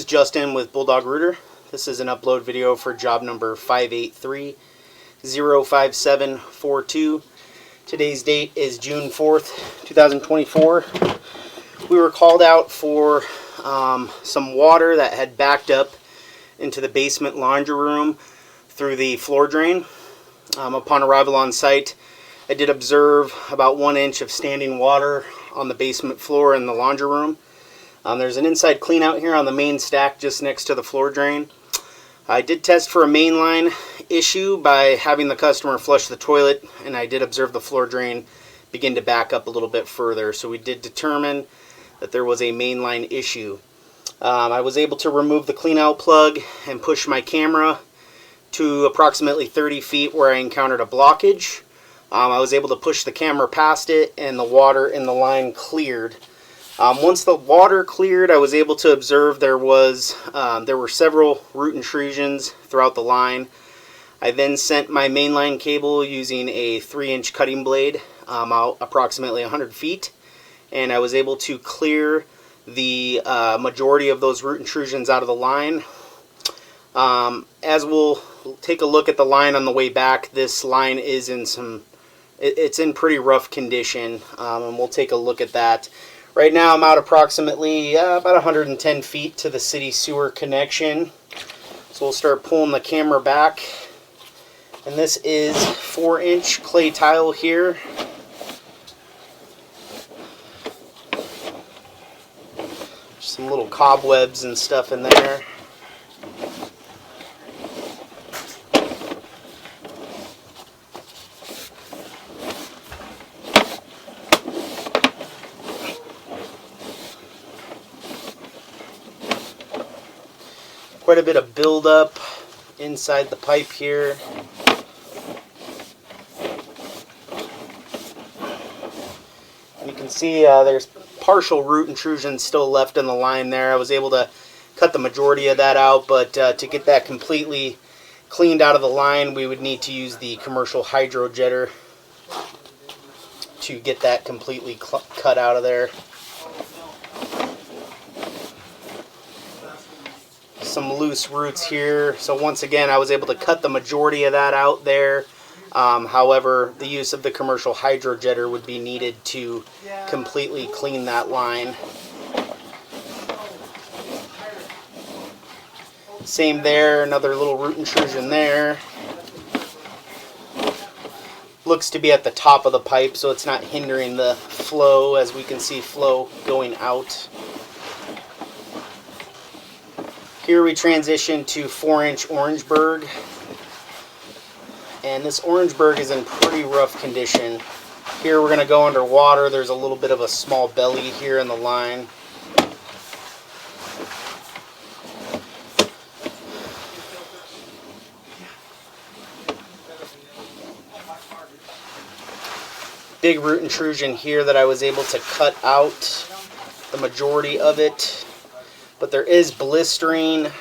is Justin with Bulldog Rooter. This is an upload video for job number 583-05742. Today's date is June 4th, 2024. We were called out for some water that had backed up into the basement laundry room through the floor drain. Upon arrival on site, I did observe about 1 inch of standing water on the basement floor in the laundry room. There's an inside clean out here on the main stack just next to the floor drain. I did test for a mainline issue by having the customer flush the toilet, and I did observe the floor drain begin to back up a little bit further. So we did determine that there was a mainline issue. I was able to remove the clean out plug and push my camera to approximately 30 feet where I encountered a blockage. I was able to push the camera past it, and the water in the line cleared. Once the water cleared, I was able to observe there were several root intrusions throughout the line. I then sent my mainline cable using a 3-inch cutting blade out approximately 100 feet, and I was able to clear the majority of those root intrusions out of the line. As we'll take a look at the line on the way back, this line is it's in pretty rough condition, and we'll take a look at that. Right now I'm out approximately about 110 feet to the city sewer connection. So we'll start pulling the camera back. And this is 4-inch clay tile here. Some little cobwebs and stuff in there. Quite a bit of buildup inside the pipe here. You can see there's partial root intrusion still left in the line there. I was able to cut the majority of that out, but to get that completely cleaned out of the line, we would need to use the commercial hydro jetter to get that completely cut out of there. Some loose roots here, so once again I was able to cut the majority of that out there. However, the use of the commercial hydro jetter would be needed to completely clean that line. Same there, another little root intrusion there. Looks to be at the top of the pipe, so it's not hindering the flow, as we can see flow going out. Here we transition to 4-inch Orangeburg, and this Orangeburg is in pretty rough condition. Here we're going to go underwater. There's a little bit of a small belly here in the line. Big root intrusion here that I was able to cut out the majority of it. But there is blistering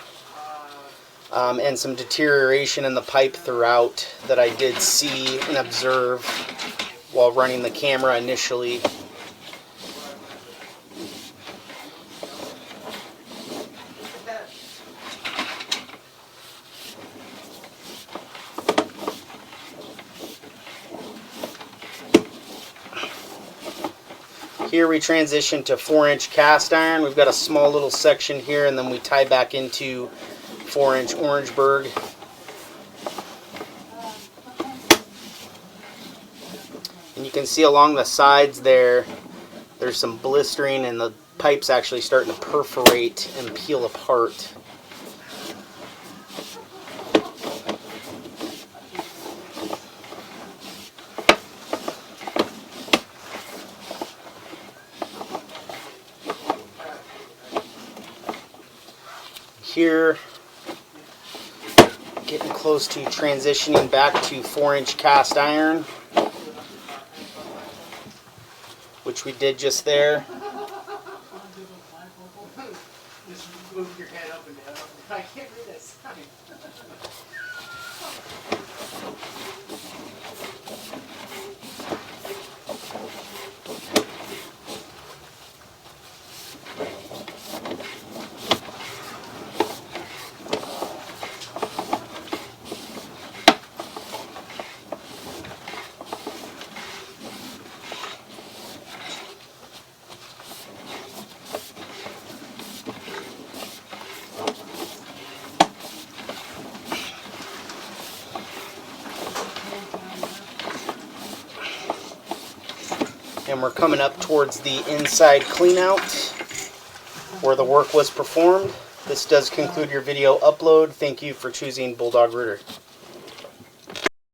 and some deterioration in the pipe throughout that I did see and observe while running the camera initially. Here we transition to 4-inch cast iron. We've got a small little section here, and then we tie back into 4-inch Orangeburg. And you can see along the sides there's some blistering, and the pipe's actually starting to perforate and peel apart. Here, getting close to transitioning back to 4-inch cast iron, which we did just there. Just move your head up and down. I can't read that sign. and we're coming up towards the inside cleanout where the work was performed. This does conclude your video upload. Thank you for choosing Bulldog Rooter.